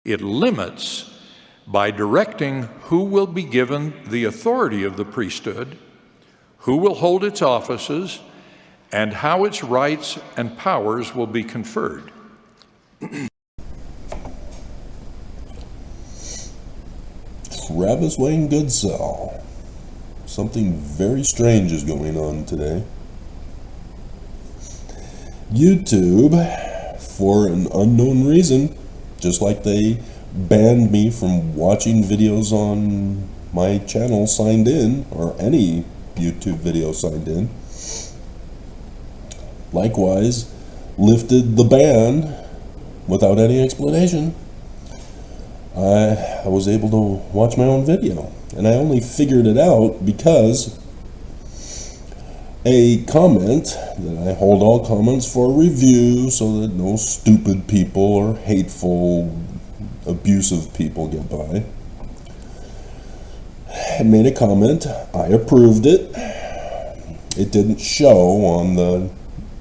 It limits by directing who will be given the authority of the priesthood, who will hold its offices, and how its rights and powers will be conferred. Travis Wayne Goodsell. Something very strange is going on today. YouTube, for an unknown reason, just like they banned me from watching videos on my channel signed in, or any YouTube video signed in, likewise lifted the ban without any explanation. I was able to watch my own video, and I only figured it out because a comment, that I hold all comments for review so that no stupid people or hateful, abusive people get by, had made a comment. I approved it. It didn't show on the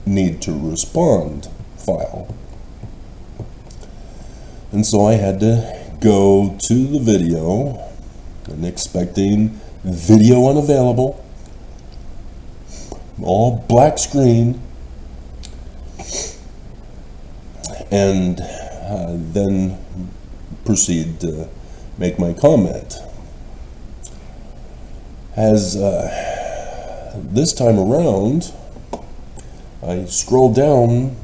need to respond file. And so I had to go to the video and expecting video unavailable, all black screen, and then proceed to make my comment. As this time around, I scroll down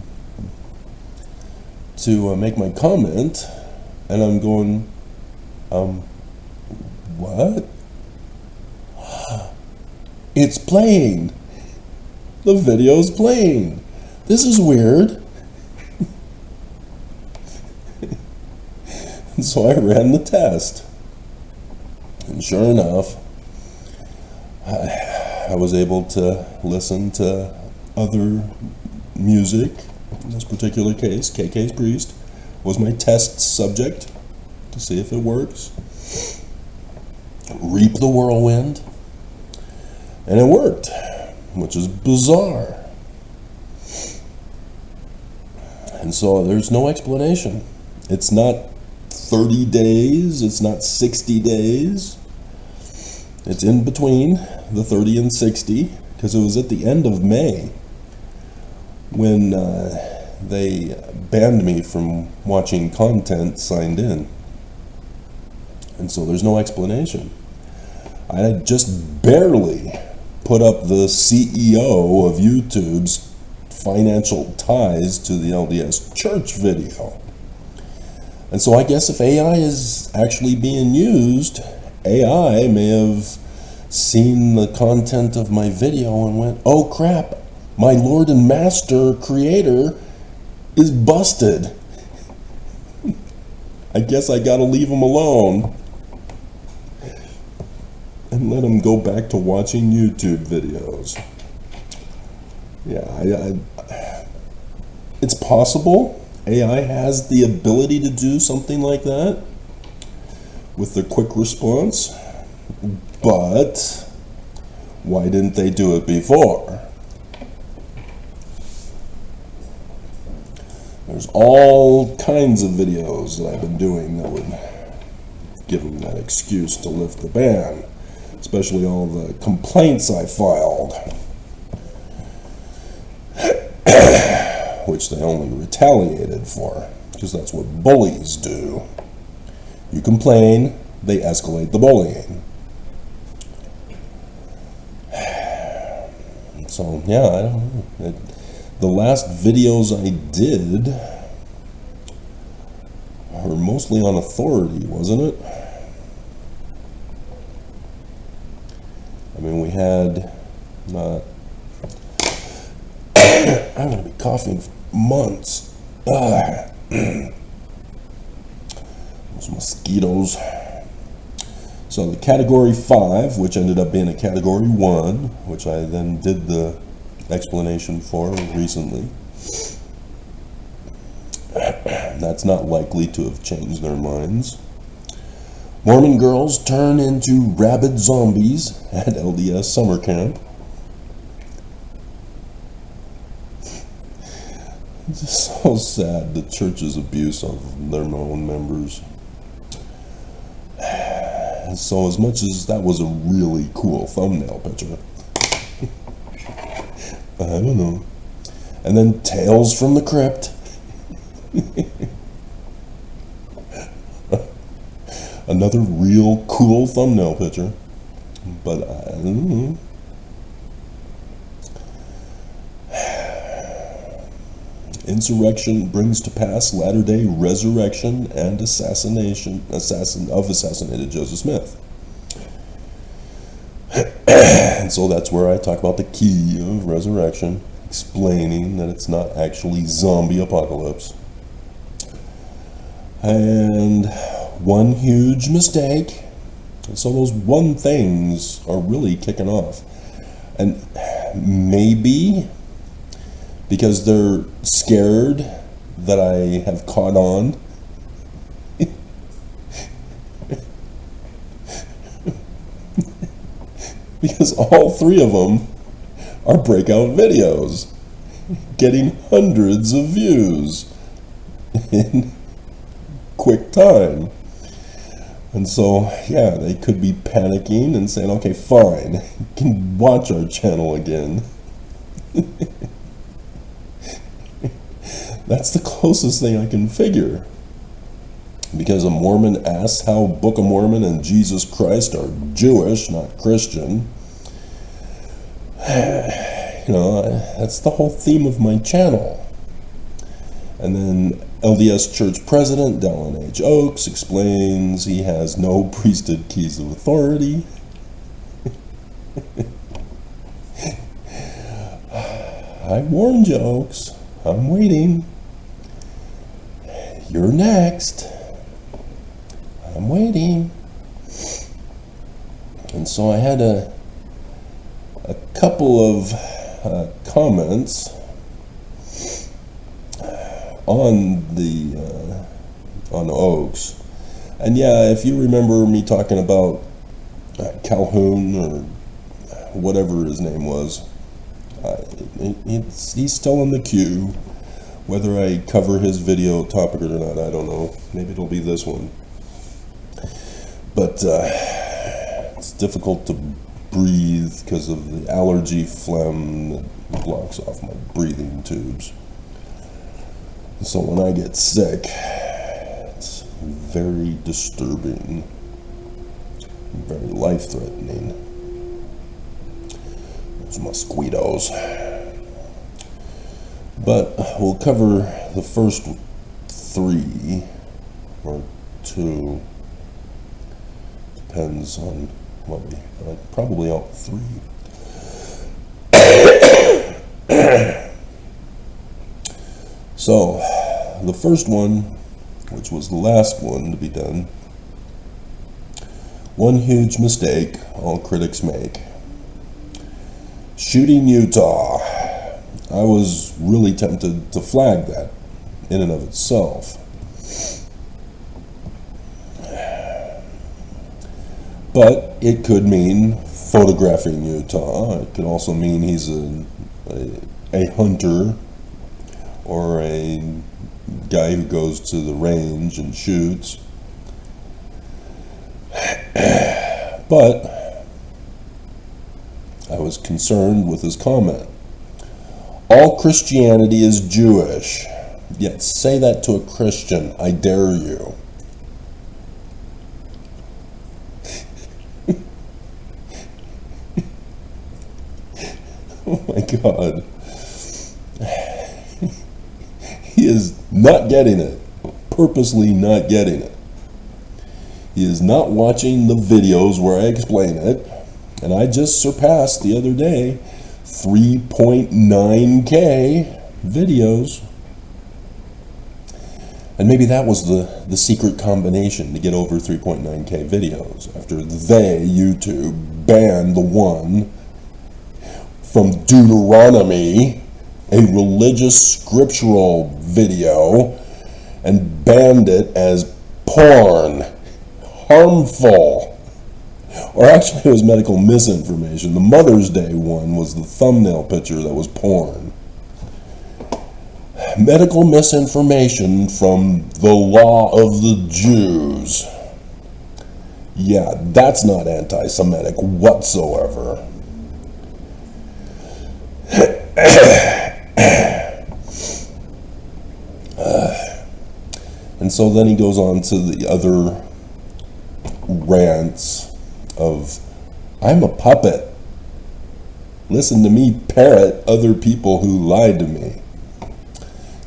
to make my comment, and I'm going, what? It's playing. The video's playing. This is weird. And so I ran the test. And sure enough, I was able to listen to other music. In this particular case, KK's Priest was my test subject to see if it works. Reap the Whirlwind. And it worked, which is bizarre. And so there's no explanation. It's not 30 days, it's not 60 days. It's in between the 30 and 60, because it was at the end of May when they banned me from watching content signed in. And so there's no explanation. I had just barely put up the CEO of YouTube's financial ties to the LDS Church video. And so I guess if AI is actually being used, AI may have seen the content of my video and went, oh crap, my Lord and Master Creator is busted. I guess I gotta leave him alone and let him go back to watching YouTube videos. Yeah, it's possible AI has the ability to do something like that with the quick response, but why didn't they do it before? There's all kinds of videos that I've been doing that would give them that excuse to lift the ban, especially all the complaints I filed, which they only retaliated for, because that's what bullies do. You complain, they escalate the bullying. So, yeah, I don't know. The last videos I did were mostly on authority, wasn't it? I mean, we had, I'm going to be coughing for months. Those mosquitoes. So the category 5, which ended up being a category 1, which I then did the explanation for recently, that's not likely to have changed their minds. Mormon girls turn into rabid zombies at LDS summer camp. It's just so sad, the church's abuse of their own members. And so as much as that was a really cool thumbnail picture, I don't know. And then Tales from the Crypt. Another real cool thumbnail picture. But I don't know. Insurrection brings to pass latter-day resurrection and assassinated Joseph Smith. And so that's where I talk about the key of resurrection, explaining that it's not actually zombie apocalypse. And one huge mistake. And so those one things are really kicking off. And maybe because they're scared that I have caught on. Because all three of them are breakout videos, getting hundreds of views in quick time. And so, yeah, they could be panicking and saying, okay, fine, you can watch our channel again. That's the closest thing I can figure. Because a Mormon asks how Book of Mormon and Jesus Christ are Jewish, not Christian. You know, that's the whole theme of my channel. And then LDS Church President Dallin H. Oaks explains he has no priesthood keys of authority. I warned you, Oaks. I'm waiting. You're next. I'm waiting. And so I had a couple of comments on Oaks. And yeah, if you remember me talking about Calhoun or whatever his name was, he's still in the queue. Whether I cover his video topic or not, I don't know. Maybe it'll be this one. But it's difficult to breathe because of the allergy phlegm that blocks off my breathing tubes. So when I get sick, it's very disturbing, very life-threatening. Those mosquitoes. But we'll cover the first 3 or 2. Depends on what we, probably all 3. So, the first one, which was the last one to be done, one huge mistake all critics make. Shooting Utah. I was really tempted to flag that in and of itself. But it could mean photographing Utah. It could also mean he's a hunter or a guy who goes to the range and shoots. But I was concerned with his comment. All Christianity is Jewish. Yet say that to a Christian, I dare you. Oh my God. He is not getting it. Purposely not getting it. He is not watching the videos where I explain it. And I just surpassed the other day 3.9K videos. And maybe that was the secret combination to get over 3.9K videos after YouTube banned the one from Deuteronomy, a religious scriptural video, and banned it as porn, harmful. Or actually it was medical misinformation. The Mother's Day one was the thumbnail picture that was porn. medical misinformation from the law of the Jews. Yeah, that's not anti-Semitic whatsoever. And so then he goes on to the other rants of, I'm a puppet. Listen to me parrot other people who lied to me.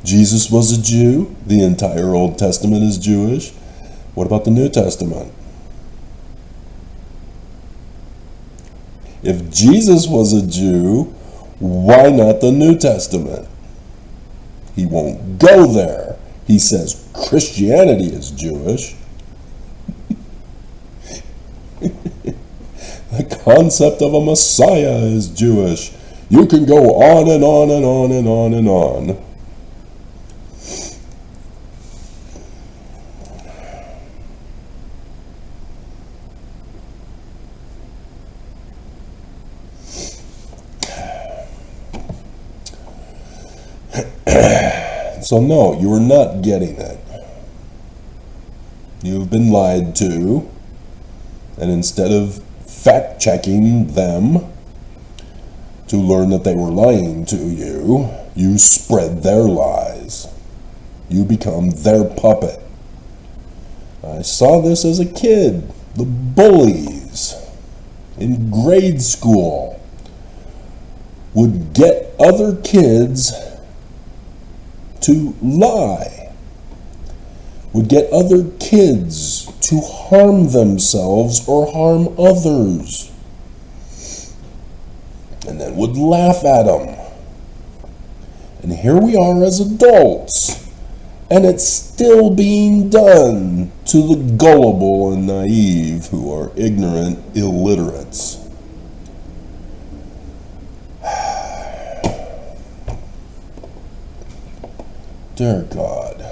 Jesus was a Jew. The entire Old Testament is Jewish. What about the New Testament? If Jesus was a Jew, why not the New Testament? He won't go there. He says Christianity is Jewish. The concept of a Messiah is Jewish. You can go on and on and on and on and on. So no, you are not getting it. You've been lied to, and instead of fact-checking them to learn that they were lying to you, you spread their lies. You become their puppet. I saw this as a kid. The bullies in grade school would get other kids to lie, would get other kids to harm themselves or harm others, and then would laugh at them. And here we are as adults, and it's still being done to the gullible and naive who are ignorant illiterates. Dear God,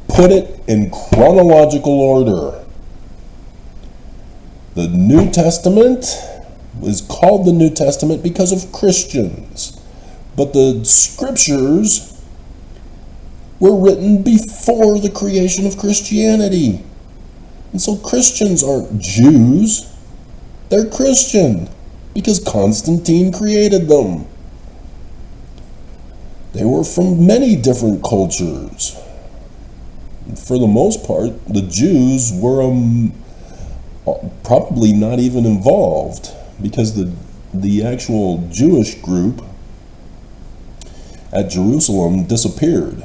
put it in chronological order. The New Testament is called the New Testament because of Christians, but the scriptures were written before the creation of Christianity. And so Christians aren't Jews, they're Christian because Constantine created them. They were from many different cultures. For the most part, the Jews were probably not even involved because the actual Jewish group at Jerusalem disappeared.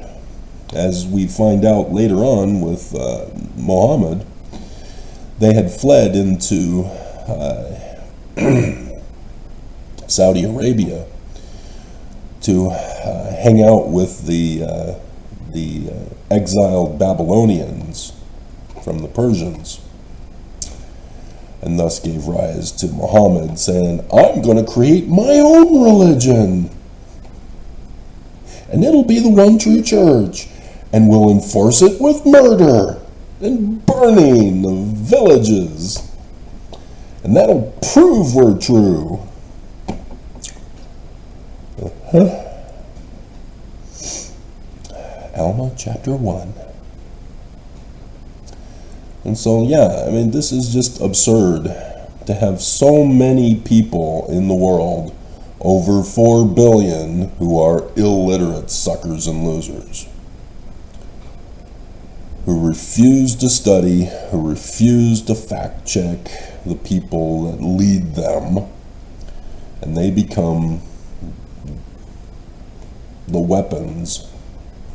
As we find out later on with Muhammad, they had fled into Saudi Arabia to hang out with the exiled Babylonians from the Persians, and thus gave rise to Muhammad saying, I'm going to create my own religion, and it'll be the one true church, and we'll enforce it with murder and burning of villages, and that'll prove we're true. Alma chapter 1. And so, yeah, I mean, this is just absurd to have so many people in the world, over 4 billion, who are illiterate suckers and losers, who refuse to study, who refuse to fact check the people that lead them, and they become the weapons,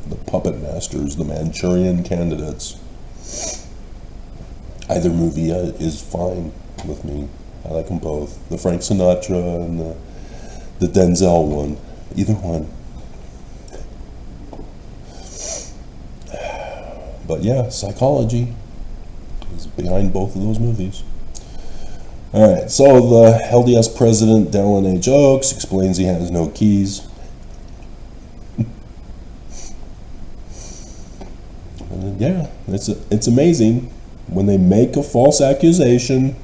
the puppet masters, the Manchurian candidates. Either movie is fine with me. I like them both. The Frank Sinatra and the Denzel one. Either one. But yeah, psychology is behind both of those movies. Alright, so the LDS president, Dallin H. Oaks, explains he has no keys. And yeah, it's amazing. When they make a false accusation,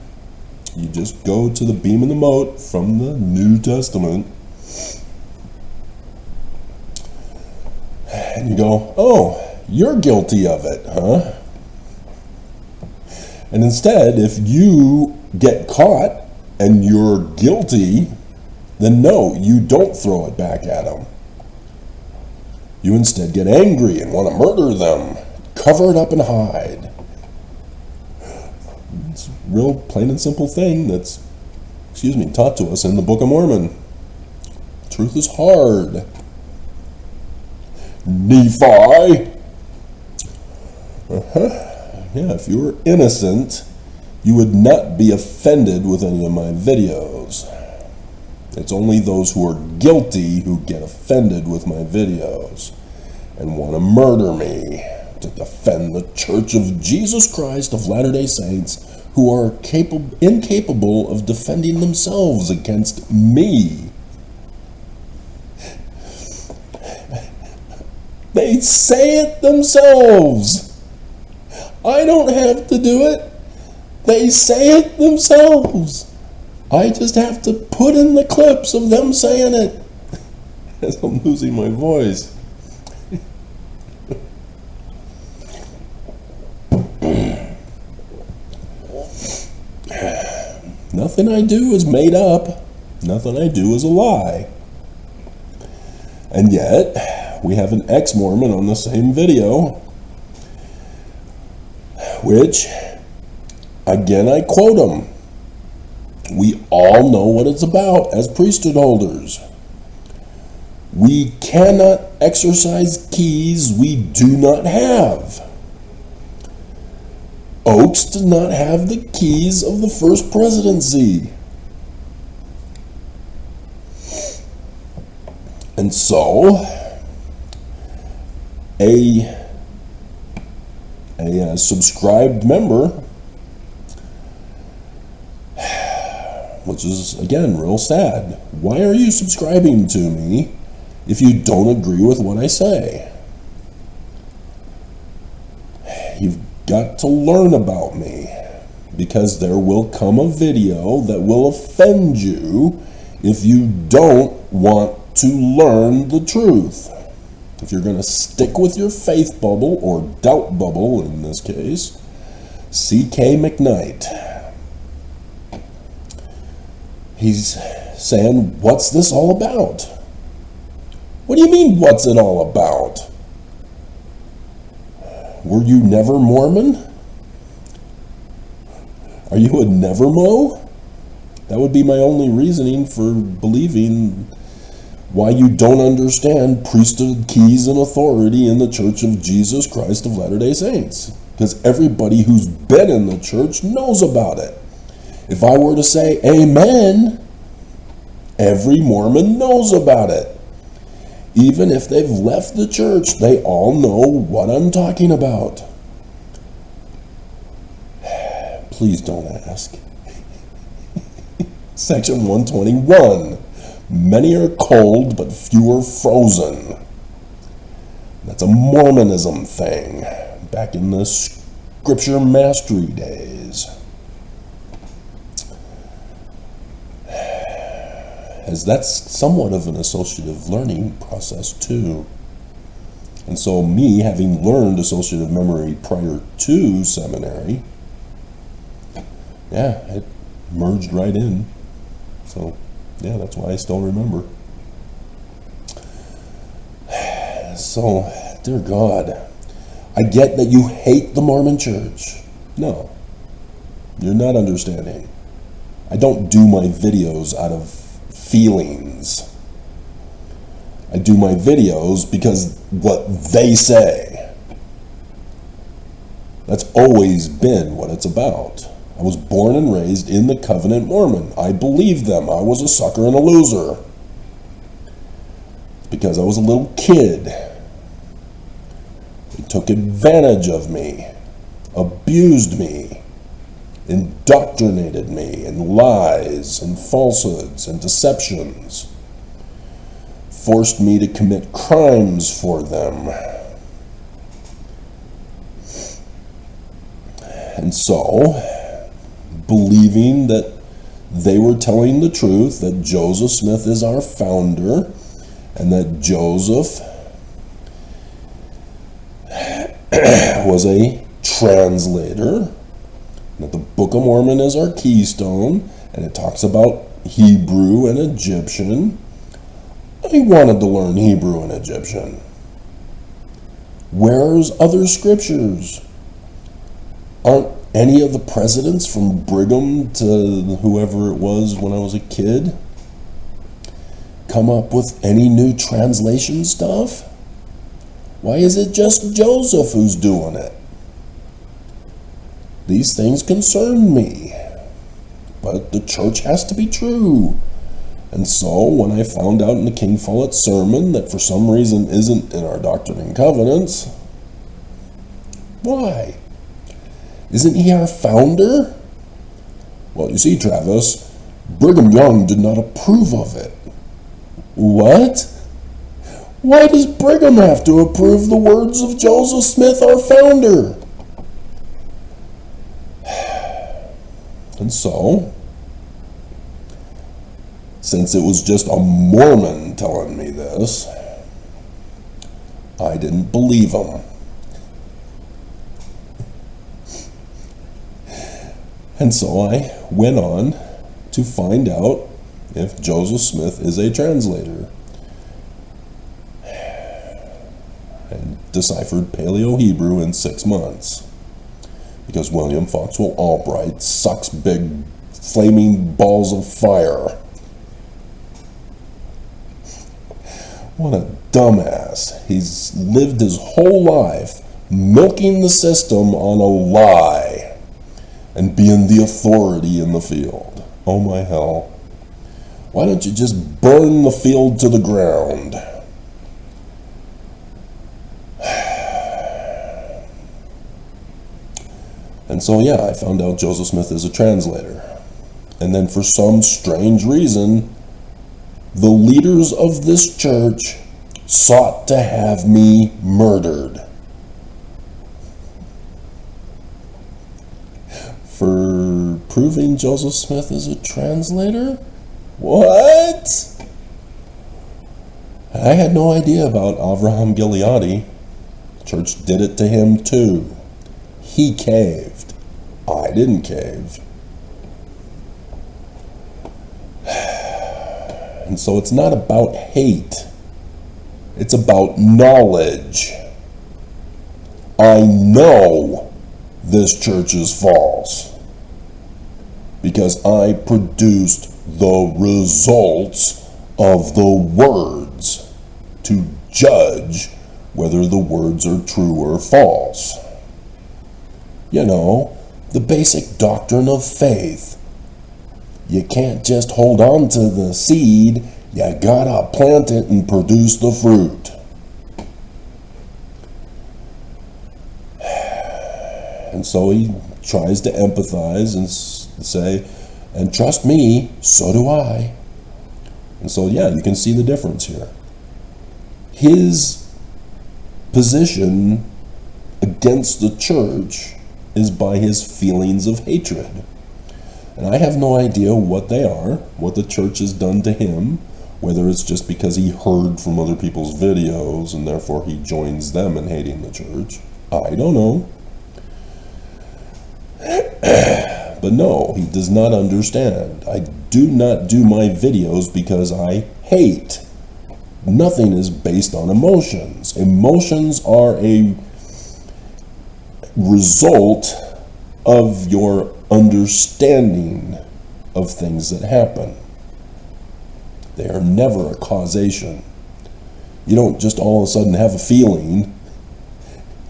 you just go to the beam in the moat from the New Testament, And you go, oh, you're guilty of it, huh? And instead, if you get caught and you're guilty, then no, you don't throw it back at them. You instead get angry and want to murder them, cover it up and hide. It's a real plain and simple thing that's, taught to us in the Book of Mormon. Truth is hard. Nephi. Yeah, if you were innocent, you would not be offended with any of my videos. It's only those who are guilty who get offended with my videos and want to murder me to defend the Church of Jesus Christ of Latter-day Saints, who are incapable of defending themselves against me. They say it themselves. I don't have to do it. They say it themselves. I just have to put in the clips of them saying it. As I'm losing my voice. Nothing I do is made up. Nothing I do is a lie. And yet, we have an ex-Mormon on the same video, which, again, I quote him. We all know what it's about as priesthood holders. We cannot exercise keys we do not have. Oakes did not have the keys of the first presidency. And so, a subscribed member, which is, again, real sad. Why are you subscribing to me if you don't agree with what I say? You've got to learn about me, because there will come a video that will offend you if you don't want to learn the truth. If you're going to stick with your faith bubble, or doubt bubble in this case, C.K. McKnight. He's saying, what's this all about? What do you mean, what's it all about? Were you never Mormon? Are you a never-mo? That would be my only reasoning for believing why you don't understand priesthood keys and authority in the Church of Jesus Christ of Latter-day Saints. Because everybody who's been in the church knows about it. If I were to say amen, every Mormon knows about it. Even if they've left the church, they all know what I'm talking about. Please don't ask. Section 121. Many are cold, but few are frozen. That's a Mormonism thing, back in the scripture mastery days. As that's somewhat of an associative learning process too. And so me, having learned associative memory prior to seminary, yeah, it merged right in. So yeah, that's why I still remember. So, dear God, I get that you hate the Mormon Church. No, you're not understanding. I don't do my videos out of feelings. I do my videos because what they say. That's always been what it's about. I was born and raised in the Covenant Mormon. I believed them. I was a sucker and a loser. Because I was a little kid. They took advantage of me, abused me, indoctrinated me in lies and falsehoods and deceptions, forced me to commit crimes for them. And so, believing that they were telling the truth, that Joseph Smith is our founder, and that Joseph was a translator, that the Book of Mormon is our keystone, and it talks about Hebrew and Egyptian. I wanted to learn Hebrew and Egyptian. Where's other scriptures? Aren't any of the presidents from Brigham to whoever it was when I was a kid come up with any new translation stuff? Why is it just Joseph who's doing it? These things concern me, but the church has to be true. And so when I found out in the King Follett sermon that for some reason isn't in our Doctrine and Covenants, why? Isn't he our founder? Well, you see, Travis, Brigham Young did not approve of it. What? Why does Brigham have to approve the words of Joseph Smith, our founder? And so, since it was just a Mormon telling me this, I didn't believe him. And so I went on to find out if Joseph Smith is a translator, and deciphered Paleo-Hebrew in 6 months, because William Foxwell Albright sucks big flaming balls of fire. What a dumbass. He's lived his whole life milking the system on a lie and being the authority in the field. Oh my hell. Why don't you just burn the field to the ground? And so yeah, I found out Joseph Smith is a translator. And then for some strange reason, the leaders of this church sought to have me murdered for proving Joseph Smith is a translator? What? I had no idea about Avraham Gileadi. The church did it to him too. He caved. I didn't cave. And so it's not about hate. It's about knowledge. I know this church is false because I produced the results of the words to judge whether the words are true or false. You know, the basic doctrine of faith. You can't just hold on to the seed, you gotta plant it and produce the fruit. And so he tries to empathize and say, and trust me, so do I. And so yeah, you can see the difference here. His position against the church is by his feelings of hatred. And I have no idea what they are, what the church has done to him, whether it's just because he heard from other people's videos and therefore he joins them in hating the church. I don't know. But no, he does not understand. I do not do my videos because I hate. Nothing is based on emotions. Emotions are a result of your understanding of things that happen. They are never a causation. You don't just all of a sudden have a feeling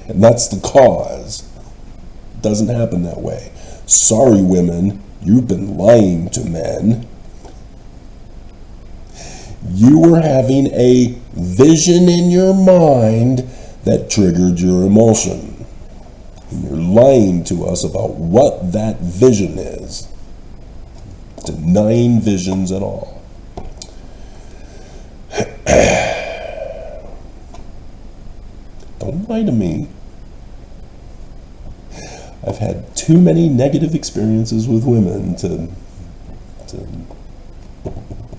and that's the cause. It doesn't happen that way. Sorry, women, you've been lying to men. You were having a vision in your mind that triggered your emotion. And you're lying to us about what that vision is. Denying visions at all. Don't lie to me. I've had too many negative experiences with women to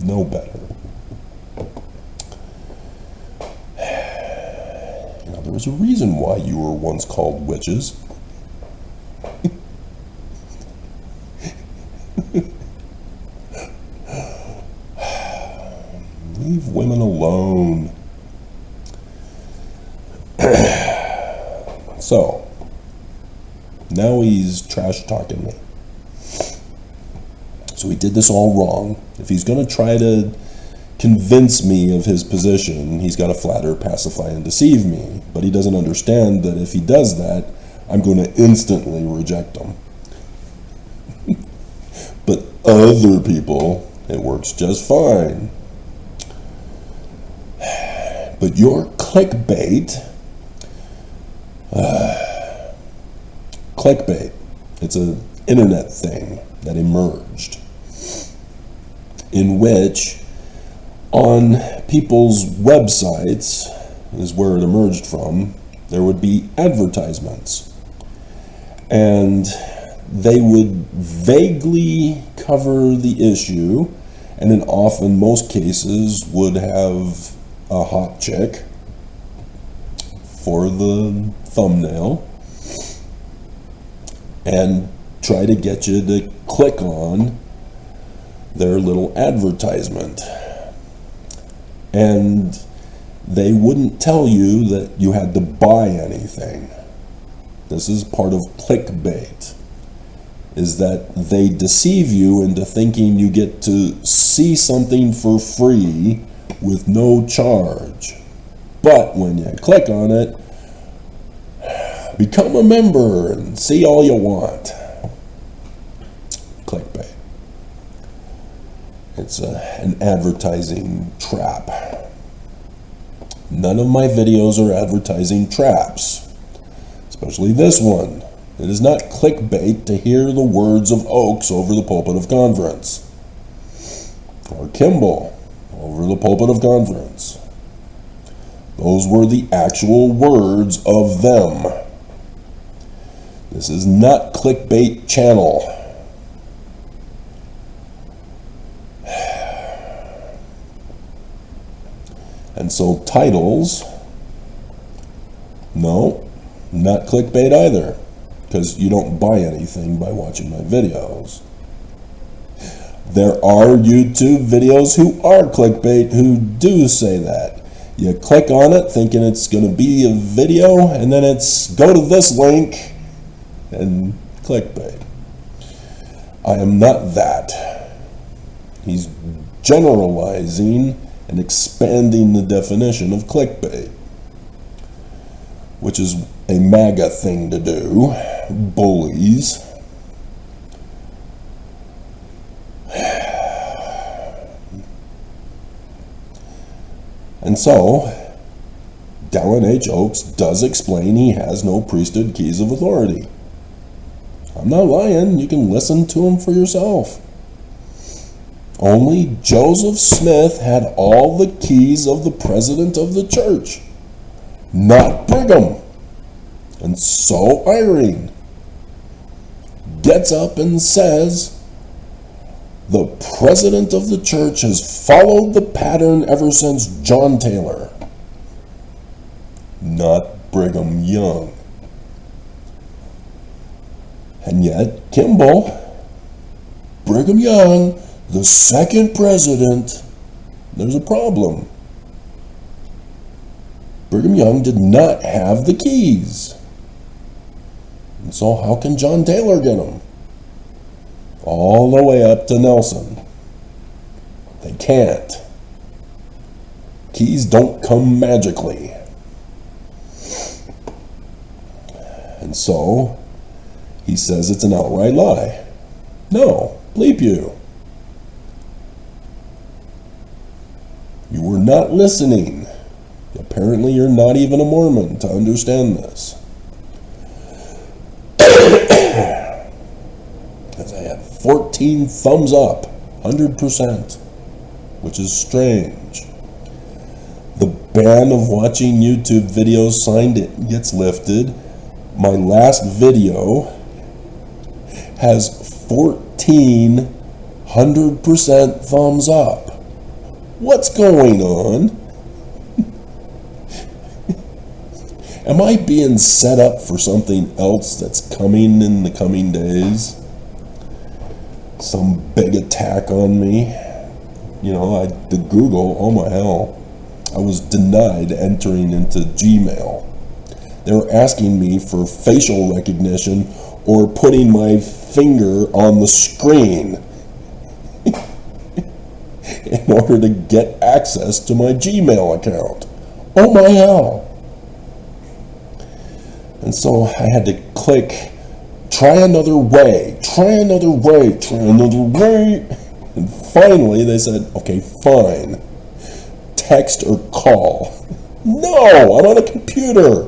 know better. You know, there There's a reason why you were once called witches. Leave women alone. So, now he's trash talking me. So he did this all wrong. If he's going to try to convince me of his position, he's got to flatter, pacify, and deceive me. But he doesn't understand that if he does that, I'm going to instantly reject him. But other people, it works just fine. But your clickbait, it's an internet thing that emerged, in which on people's websites, is where it emerged from, there would be advertisements. And they would vaguely cover the issue, and in often most cases would have a hot chick for the thumbnail and try to get you to click on their little advertisement. And they wouldn't tell you that you had to buy anything. This is part of clickbait, is that they deceive you into thinking you get to see something for free with no charge. But when you click on it, become a member and see all you want. Clickbait. It's an advertising trap. None of my videos are advertising traps, especially this one. It is not clickbait to hear the words of Oakes over the pulpit of conference, or Kimball over the pulpit of conference. Those were the actual words of them. This is not clickbait channel. And so titles, no, not clickbait either, because you don't buy anything by watching my videos. There are YouTube videos who are clickbait who do say that. You click on it thinking it's going to be a video, and then it's go to this link and clickbait. I am not that. He's generalizing and expanding the definition of clickbait, which is a MAGA thing to do. Bullies. And so, Dallin H. Oakes does explain he has no priesthood keys of authority. I'm not lying. You can listen to him for yourself. Only Joseph Smith had all the keys of the president of the church, not Brigham. And so Irene gets up and says, the president of the church has followed the pattern ever since John Taylor, not Brigham Young. And yet, Kimball, Brigham Young, the second president, there's a problem. Brigham Young did not have the keys. And so how can John Taylor get them? All the way up to Nelson. They can't. Keys don't come magically. And so he says it's an outright lie. No, bleep you. You were not listening. Apparently you're not even a Mormon to understand this. As I had 14 thumbs up, 100%, which is strange. The ban of watching YouTube videos sign gets lifted. My last video has 14 100% thumbs up. What's going on? Am I being set up for something else that's coming in the coming days? Some big attack on me? You know, the Google, oh my hell. I was denied entering into Gmail. They were asking me for facial recognition or putting my finger on the screen in order to get access to my Gmail account. Oh my hell. And so I had to click, try another way. And finally they said, okay, fine. Text or call. No, I'm on a computer.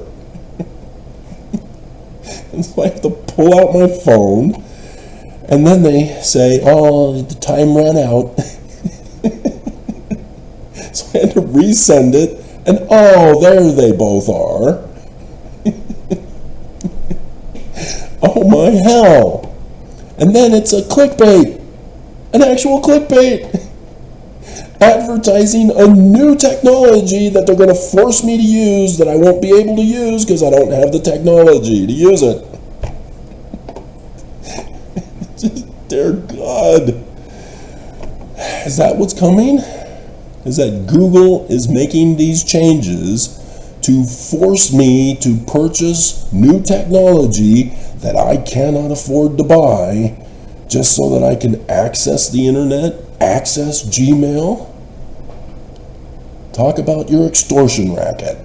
And so I have to pull out my phone, and then they say, oh, the time ran out. So I had to resend it, and oh, there they both are. Oh my hell. And then it's a clickbait, an actual clickbait, advertising a new technology that they're going to force me to use that I won't be able to use because I don't have the technology to use it. Dear God. Is that what's coming? Is that Google is making these changes to force me to purchase new technology that I cannot afford to buy just so that I can access the internet, access Gmail? Talk about your extortion racket.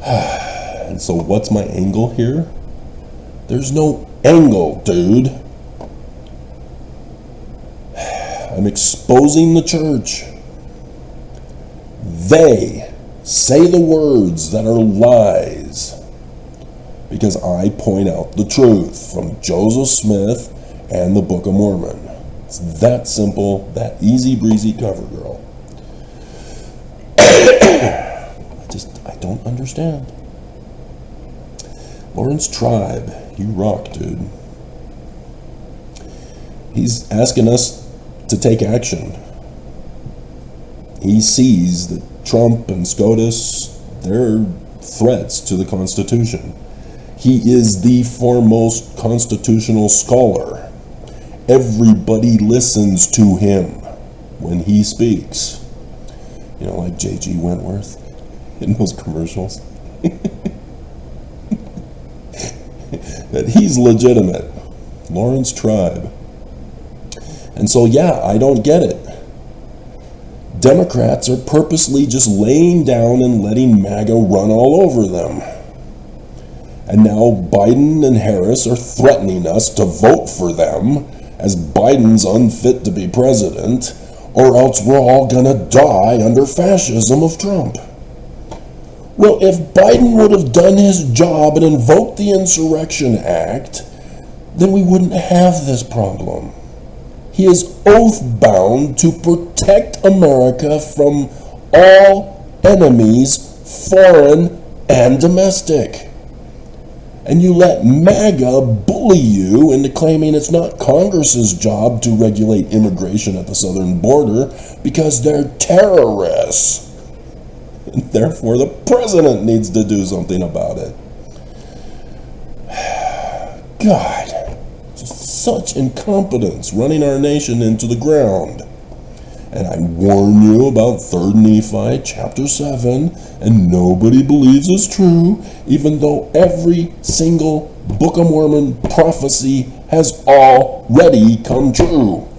And so what's my angle here? There's no angle, dude. I'm exposing the church. They say the words that are lies because I point out the truth from Joseph Smith and the Book of Mormon. It's that simple, that easy breezy cover girl. I don't understand. Lawrence Tribe, you rock, dude. He's asking us to take action. He sees that Trump and SCOTUS, they're threats to the Constitution. He is the foremost constitutional scholar. Everybody listens to him when he speaks. You know, like J.G. Wentworth in those commercials. That he's legitimate. Lawrence Tribe. And so, yeah, I don't get it. Democrats are purposely just laying down and letting MAGA run all over them. And now Biden and Harris are threatening us to vote for them as Biden's unfit to be president, or else we're all gonna die under fascism of Trump. Well, if Biden would have done his job and invoked the Insurrection Act, then we wouldn't have this problem. He is oath-bound to protect America from all enemies, foreign and domestic. And you let MAGA bully you into claiming it's not Congress's job to regulate immigration at the southern border because they're terrorists. And therefore, the president needs to do something about it. God, just such incompetence running our nation into the ground. And I warn you about 3 Nephi chapter 7, and nobody believes it's true, even though every single Book of Mormon prophecy has already come true.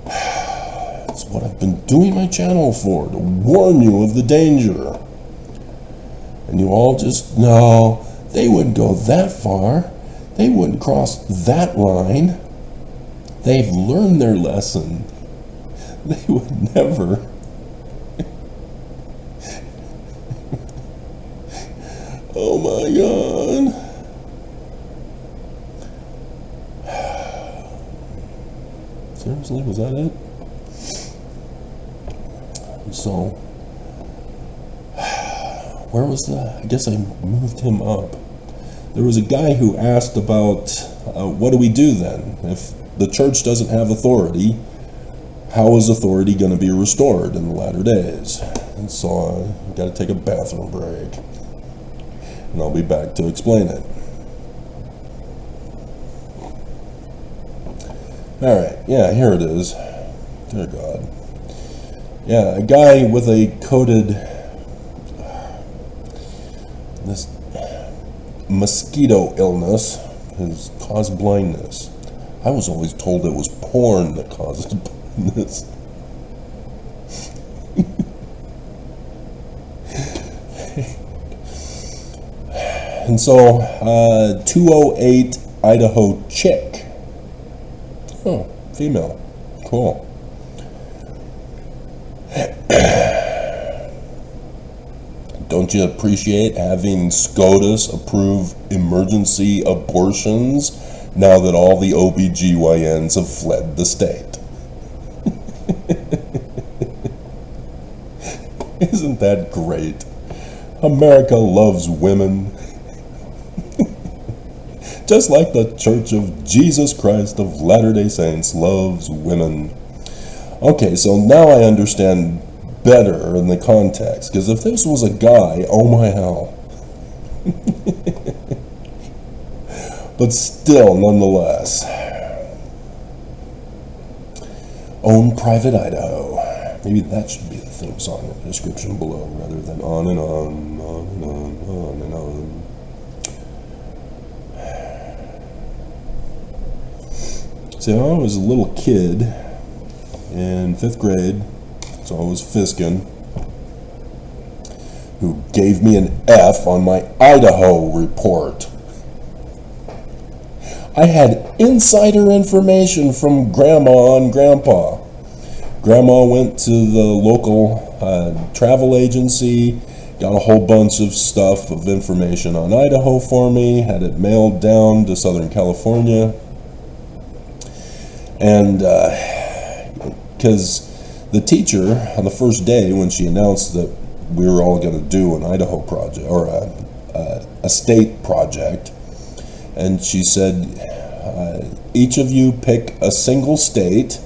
That's what I've been doing my channel for, to warn you of the danger. And you all just, no, they wouldn't go that far. They wouldn't cross that line. They've learned their lesson. They would never. Oh my God. Seriously, was that it? So, where was I guess I moved him up. There was a guy who asked about what do we do then? If the church doesn't have authority, how is authority going to be restored in the latter days? And so I've got to take a bathroom break. And I'll be back to explain it. Alright, yeah, here it is. Dear God. Yeah, a guy with a coded this mosquito illness has caused blindness. I was always told it was porn that caused blindness. And so, 208 Idaho chick. Oh, female. Cool. Don't you appreciate having SCOTUS approve emergency abortions now that all the OBGYNs have fled the state? Isn't that great? America loves women. Just like the Church of Jesus Christ of Latter-day Saints loves women. Okay, so now I understand better in the context, because if this was a guy, oh my hell. But still, nonetheless. Own Private Idaho. Maybe that should be the theme song in the description below, rather than on and on, on and on, on and on. See, when I was a little kid in 5th grade, so I was Fiskin, who gave me an F on my Idaho report. I had insider information from Grandma and Grandpa. Grandma went to the local travel agency, got a whole bunch of stuff of information on Idaho for me, had it mailed down to Southern California. And because the teacher, on the first day when she announced that we were all going to do an Idaho project, or a state project, and she said, each of you pick a single state,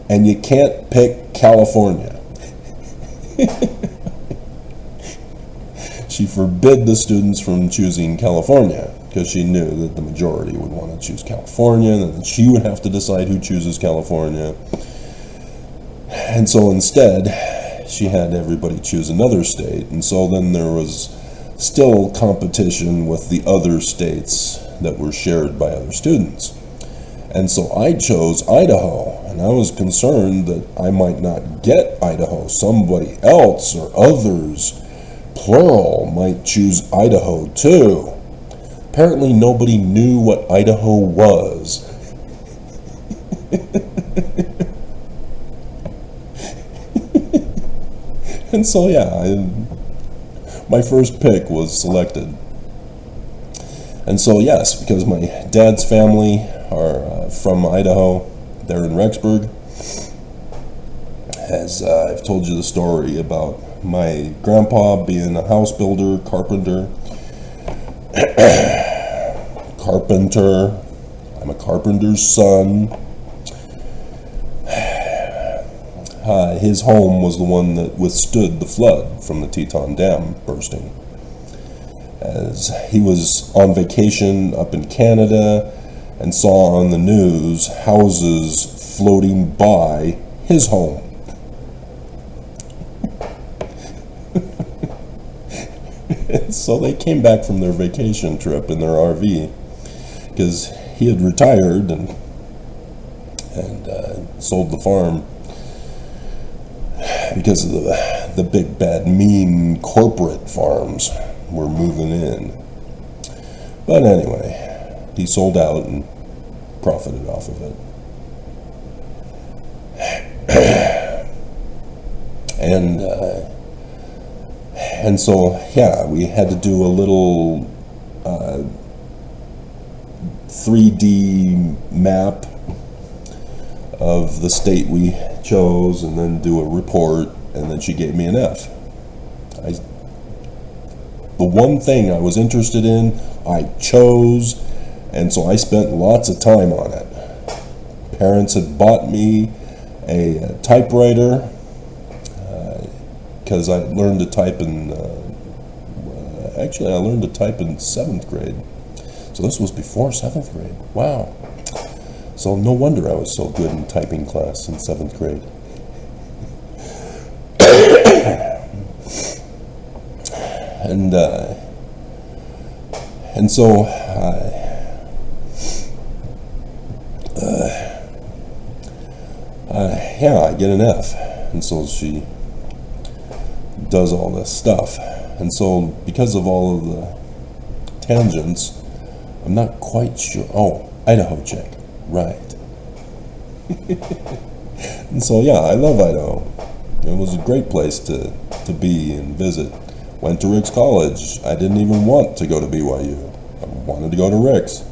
and you can't pick California. She forbid the students from choosing California, because she knew that the majority would want to choose California, and then she would have to decide who chooses California. And so instead, she had everybody choose another state, and so then there was still competition with the other states that were shared by other students. And so I chose Idaho, and I was concerned that I might not get Idaho. Somebody else or others, plural, might choose Idaho too. Apparently nobody knew what Idaho was. And so yeah, my first pick was selected. And so yes, because my dad's family are from Idaho, they're in Rexburg. As I've told you the story about my grandpa being a house builder, carpenter. I'm a carpenter's son. His home was the one that withstood the flood from the Teton Dam bursting. As he was on vacation up in Canada and saw on the news houses floating by his home. So they came back from their vacation trip in their RV, because he had retired and sold the farm because of the big bad mean corporate farms were moving in. But anyway, he sold out and profited off of it. And so, yeah, we had to do a little 3D map of the state we chose, and then do a report, and then she gave me an F. The one thing I was interested in, I chose, and so I spent lots of time on it. Parents had bought me a typewriter, because I learned to type in, actually I learned to type in 7th grade. So this was before 7th grade. Wow. So no wonder I was so good in typing class in 7th grade. And so yeah, I get an F. And so she does all this stuff. And so because of all of the tangents, I'm not quite sure. Oh, Idaho chick. Right. And so yeah, I love Idaho. It was a great place to be and visit. Went to Rick's College. I didn't even want to go to BYU. I wanted to go to Rick's.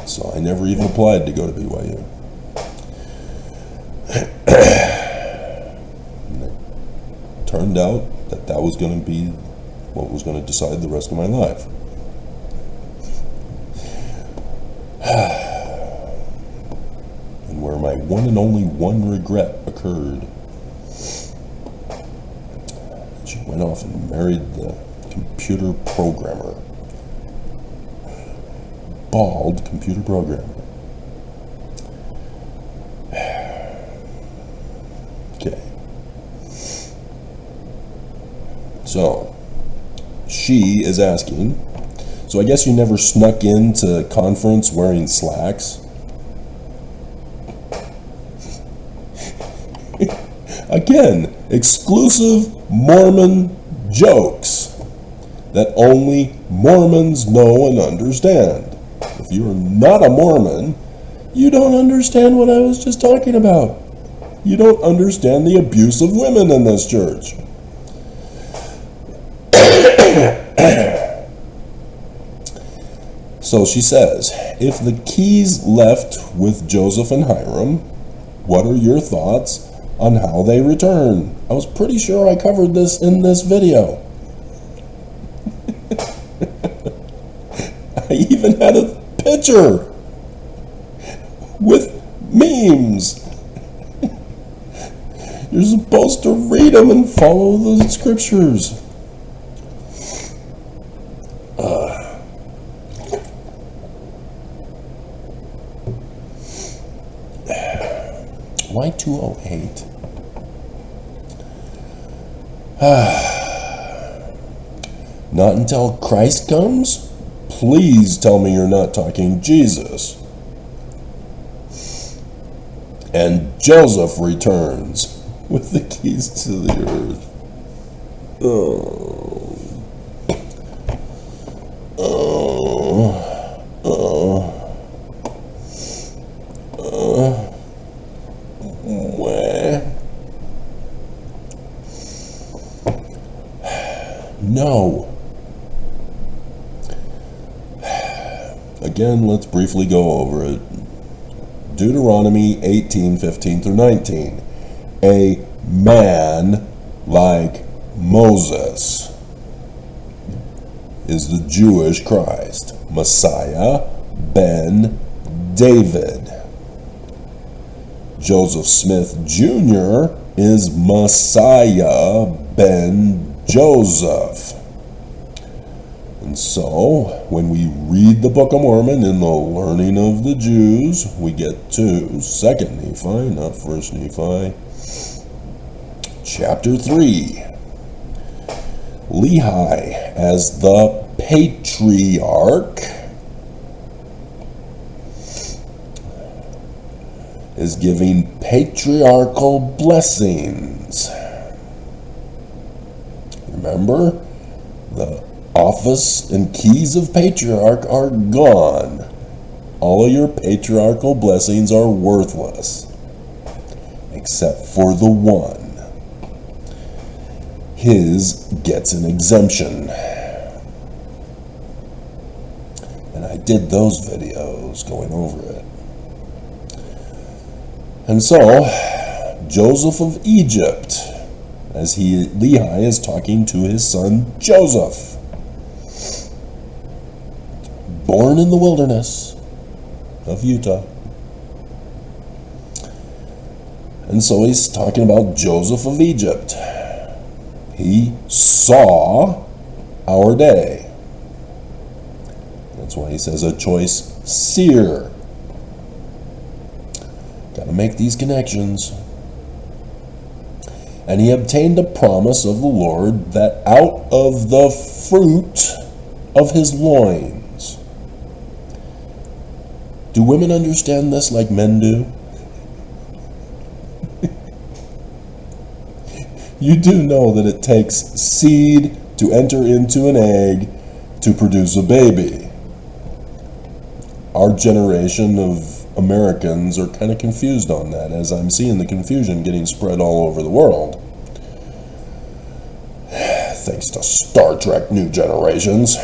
So I never even applied to go to BYU. And it turned out that that was going to be what was going to decide the rest of my life. And where my one and only one regret occurred. She went off and married the computer programmer. Bald computer programmer. Okay. So, she is asking, so I guess you never snuck into conference wearing slacks? Again, exclusive Mormon jokes that only Mormons know and understand. If you're not a Mormon, you don't understand what I was just talking about. You don't understand the abuse of women in this church. So she says, if the keys left with Joseph and Hiram, what are your thoughts on how they return? I was pretty sure I covered this in this video. I even had a picture with memes. You're supposed to read them and follow the scriptures. Why 208? Not until Christ comes? Please tell me you're not talking Jesus. And Joseph returns with the keys to the earth. No. Again, let's briefly go over it. Deuteronomy 18:15-19. A man like Moses is the Jewish Christ, Messiah ben David. Joseph Smith Jr. is Messiah ben Joseph. And so, when we read the Book of Mormon in the learning of the Jews, we get to 2nd Nephi, not 1st Nephi, chapter 3. Lehi as the patriarch is giving patriarchal blessings. Remember, the office and keys of patriarch are gone. All of your patriarchal blessings are worthless, except for the one. His gets an exemption. And I did those videos going over it. And so, Joseph of Egypt, as Lehi is talking to his son Joseph, born in the wilderness of Utah, And so he's talking about Joseph of Egypt. He saw our day. That's why he says a choice seer. Got to make these connections. And he obtained a promise of the Lord that out of the fruit of his loins. Do women understand this like men do? You do know that it takes seed to enter into an egg to produce a baby. Our generation of Americans are kind of confused on that, as I'm seeing the confusion getting spread all over the world. Thanks to Star Trek New Generations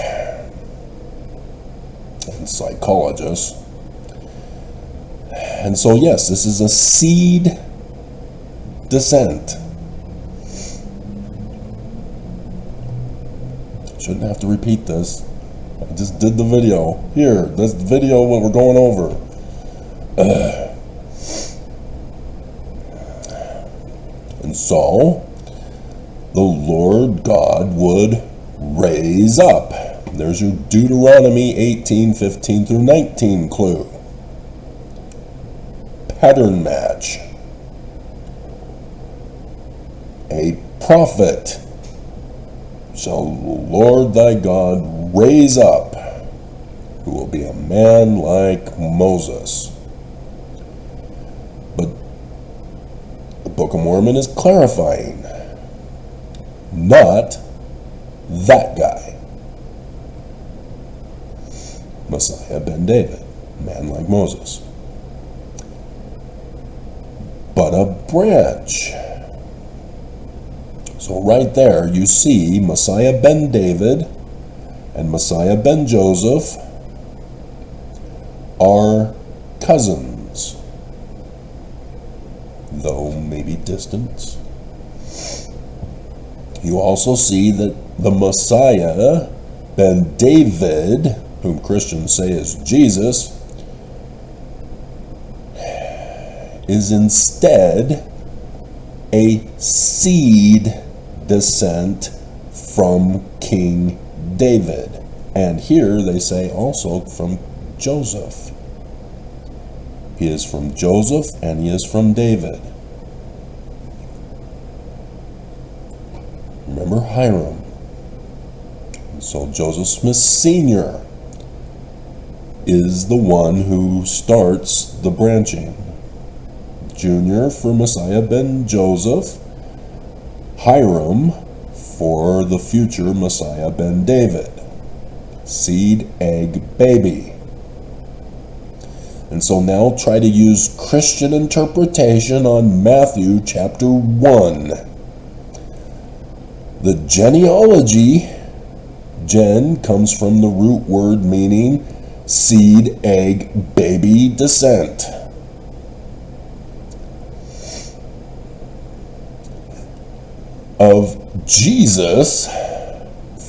and psychologists. And so yes, this is a seed descent. Shouldn't have to repeat this. I just did the video. Here, that's the video what we're going over. And so, the Lord God would raise up. There's your Deuteronomy 18:15 through 19 clue. Pattern match. A prophet shall the Lord thy God raise up, who will be a man like Moses. But the Book of Mormon is clarifying, not that guy. Messiah ben David, man like Moses. But a branch. So right there you see Messiah ben David and Messiah ben Joseph are cousins, though maybe distant. You also see that the Messiah ben David, whom Christians say is Jesus, is instead a seed descent from King David. And here they say also from Joseph. He is from Joseph and he is from David. Remember Hiram. So Joseph Smith Sr. is the one who starts the branching. Junior for Messiah ben Joseph, Hiram for the future Messiah ben David. Seed, egg, baby. And so now try to use Christian interpretation on Matthew chapter 1. The genealogy, gen, comes from the root word meaning seed, egg, baby, descent. Of Jesus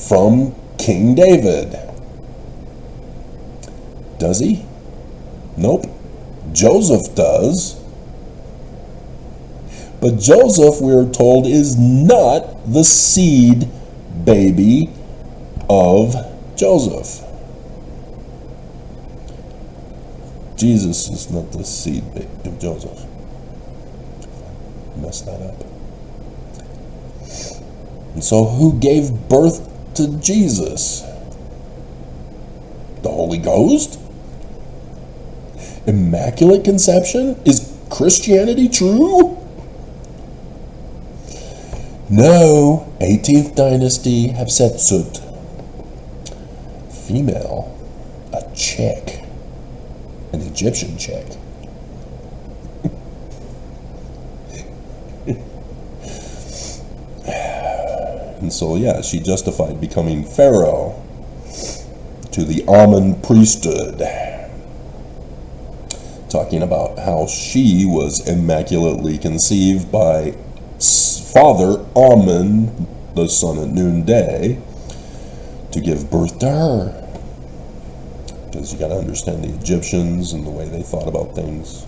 from King David. Does he? Nope. Joseph does. But Joseph, we are told, is not the seed baby of Joseph. Jesus is not the seed baby of Joseph. Messed that up. And so who gave birth to Jesus? The Holy Ghost? Immaculate conception? Is Christianity true? No. 18th dynasty Hatshepsut. Female. A chick. An Egyptian chick. And so, yeah, she justified becoming Pharaoh to the Amun priesthood, talking about how she was immaculately conceived by Father Amun, the sun at noonday, to give birth to her. Because you got to understand the Egyptians and the way they thought about things.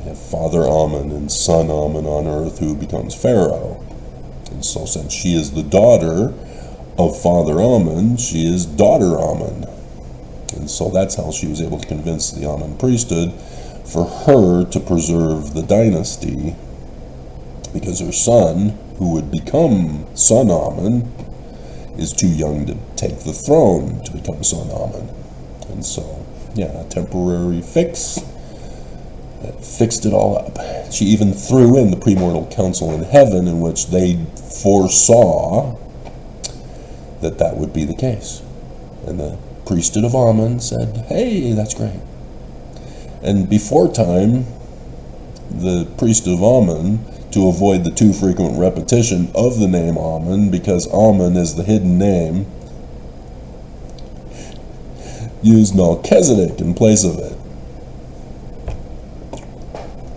You have Father Ammon and son Ammon on earth, who becomes Pharaoh. And so since she is the daughter of Father Ammon, she is daughter Ammon. And so that's how she was able to convince the Ammon priesthood for her to preserve the dynasty, because her son, who would become son Ammon, is too young to take the throne to become son Ammon. And so, yeah, a temporary fix that fixed it all up. She even threw in the premortal council in heaven, in which they foresaw that that would be the case. And the priesthood of Ammon said, hey, that's great. And before time, the priesthood of Ammon, to avoid the too frequent repetition of the name Ammon, because Ammon is the hidden name, used Melchizedek in place of it.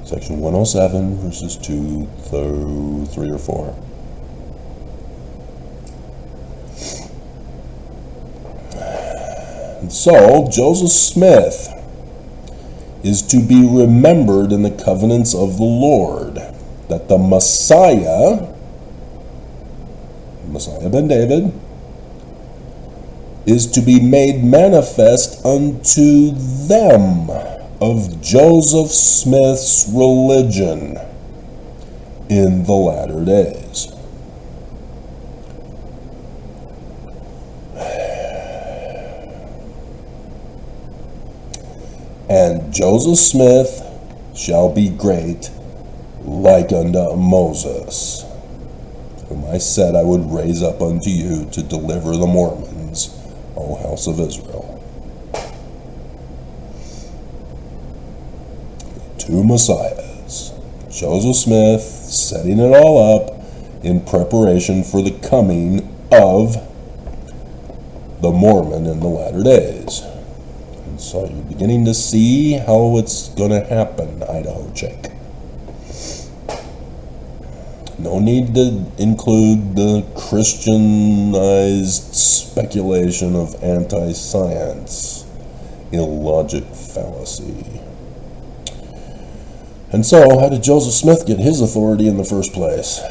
Section 107, verses 2 through 3 or 4. And so, Joseph Smith is to be remembered in the covenants of the Lord, that the Messiah ben David, is to be made manifest unto them of Joseph Smith's religion in the latter days. And Joseph Smith shall be great like unto Moses, whom I said I would raise up unto you to deliver the Mormons, O house of Israel. Two Messiahs. Joseph Smith setting it all up in preparation for the coming of the Mormon in the latter days. And so you're beginning to see how it's going to happen, Idaho chick. No need to include the Christianized speculation of anti-science, illogic fallacy. And so, how did Joseph Smith get his authority in the first place?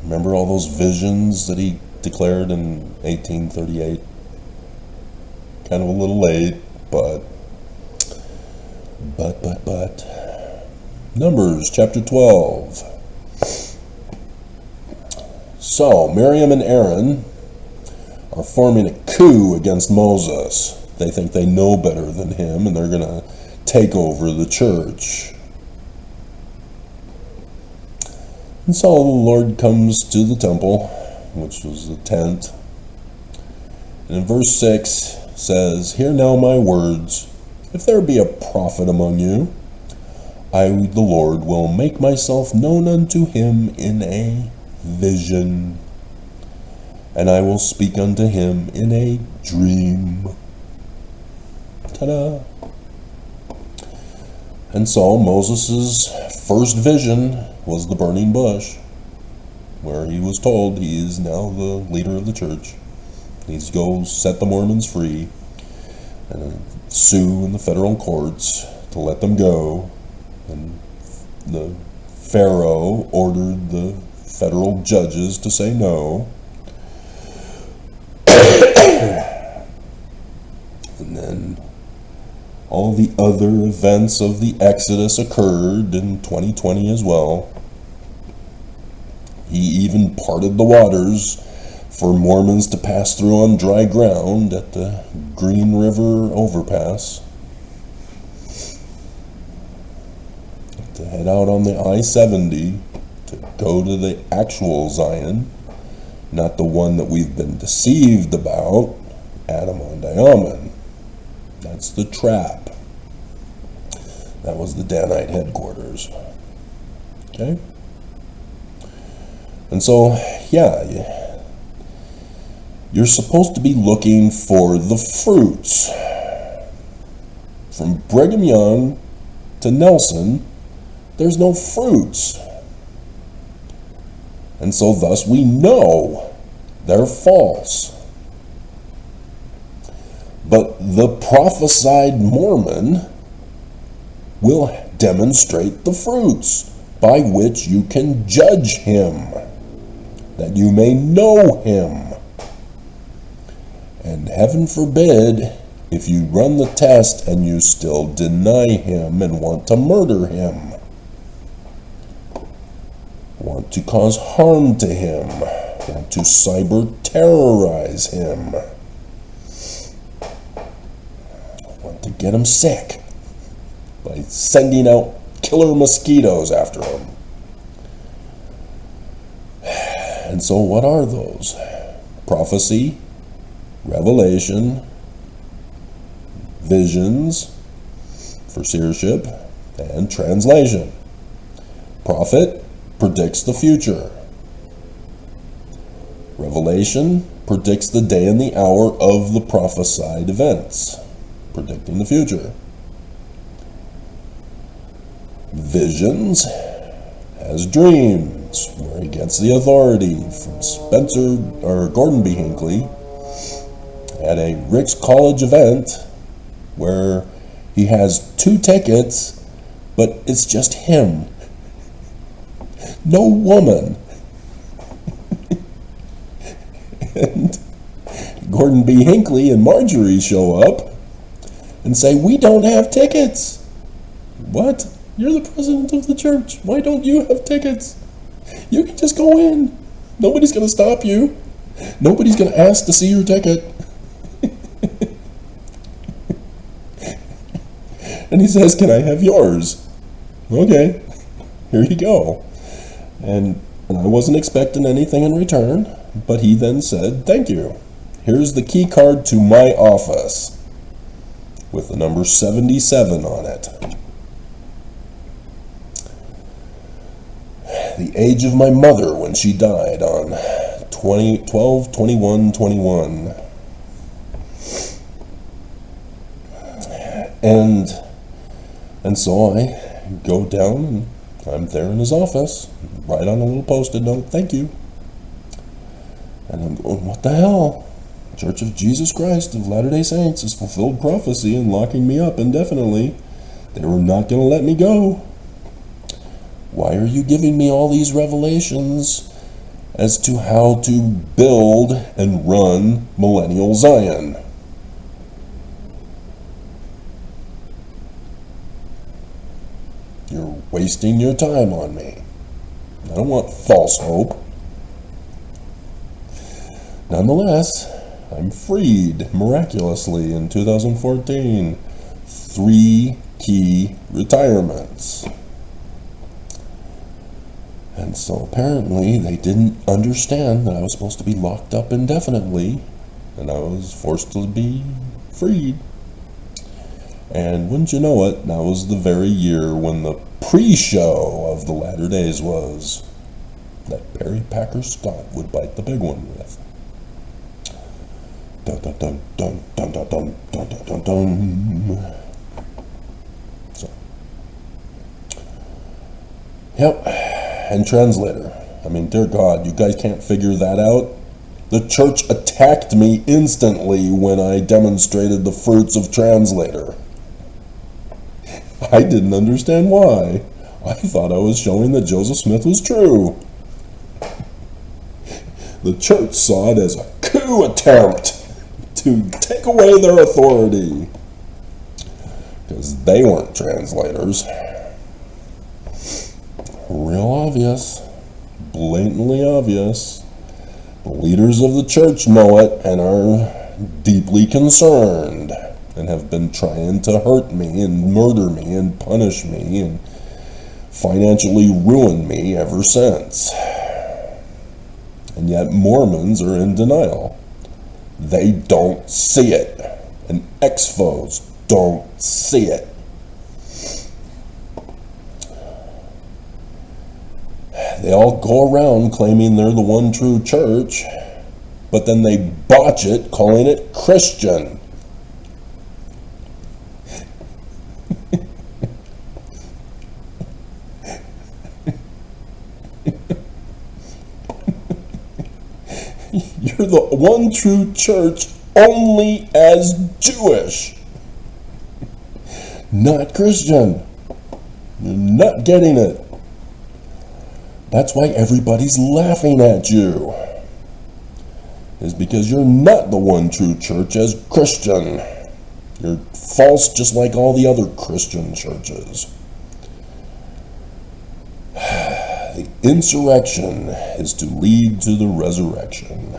Remember all those visions that he declared in 1838? Kind of a little late, but. Numbers chapter 12. So, Miriam and Aaron are forming a coup against Moses. They think they know better than him, and they're going to take over the church. And so the Lord comes to the temple, which was the tent. And in verse 6 says, hear now my words. If there be a prophet among you, I, the Lord, will make myself known unto him in a vision, and I will speak unto him in a dream. Ta-da! And so Moses' first vision was the burning bush, where he was told he is now the leader of the church. He needs to go set the Mormons free and sue in the federal courts to let them go. And the Pharaoh ordered the federal judges to say no. And then all the other events of the Exodus occurred in 2020 as well. He even parted the waters for Mormons to pass through on dry ground at the Green River overpass, to head out on the I-70 to go to the actual Zion, not the one that we've been deceived about, Adam-on-Diamond. That's the trap. That was the Danite headquarters. Okay? And so, yeah, you're supposed to be looking for the fruits. From Brigham Young to Nelson, there's no fruits. And so thus we know they're false. But the prophesied Mormon will demonstrate the fruits by which you can judge him, that you may know him. And heaven forbid if you run the test and you still deny him and want to murder him, want to cause harm to him, want to cyber terrorize him, want to get him sick by sending out killer mosquitoes after him. And so what are those? Prophecy, revelation, visions for seership, and translation. Prophet predicts the future. Revelation predicts the day and the hour of the prophesied events, predicting the future. Visions has dreams, where he gets the authority from Gordon B. Hinckley at a Rick's College event where he has 2 tickets, but it's just him. No woman. And Gordon B. Hinckley and Marjorie show up and say, "We don't have tickets." What? You're the president of the church. Why don't you have tickets? You can just go in. Nobody's going to stop you. Nobody's going to ask to see your ticket. And he says, "Can I have yours?" Okay, here you go. And I wasn't expecting anything in return, but he then said, "Thank you. Here's the key card to my office with the number 77 on it. The age of my mother when she died on 12/21/21. And so I go down and I'm there in his office, write on a little post-it note, "Thank you." And I'm going, what the hell? Church of Jesus Christ of Latter-day Saints has fulfilled prophecy and locking me up indefinitely. They were not going to let me go. Why are you giving me all these revelations as to how to build and run Millennial Zion? You're wasting your time on me. I don't want false hope. Nonetheless, I'm freed miraculously in 2014. 3 key retirements. And so apparently they didn't understand that I was supposed to be locked up indefinitely, and I was forced to be freed. And wouldn't you know it, that was the very year when the pre-show of the Latter Days was that Perry Packer Scott would bite the big one with. Dun dun dun dun dun dun dun dun dun dun dun. So, yep, and translator. I mean, dear God, you guys can't figure that out? The church attacked me instantly when I demonstrated the fruits of translator. I didn't understand why. I thought I was showing that Joseph Smith was true. The church saw it as a coup attempt to take away their authority, because they weren't translators. Real obvious, blatantly obvious. The leaders of the church know it and are deeply concerned and have been trying to hurt me and murder me and punish me and financially ruin me ever since. And yet Mormons are in denial. They don't see it, and ex-foes don't see it. They all go around claiming they're the one true church, but then they botch it calling it Christian. You're the one true church only as Jewish, not Christian. You're not getting it. That's why everybody's laughing at you. Is because you're not the one true church as Christian. You're false just like all the other Christian churches. The insurrection is to lead to the resurrection.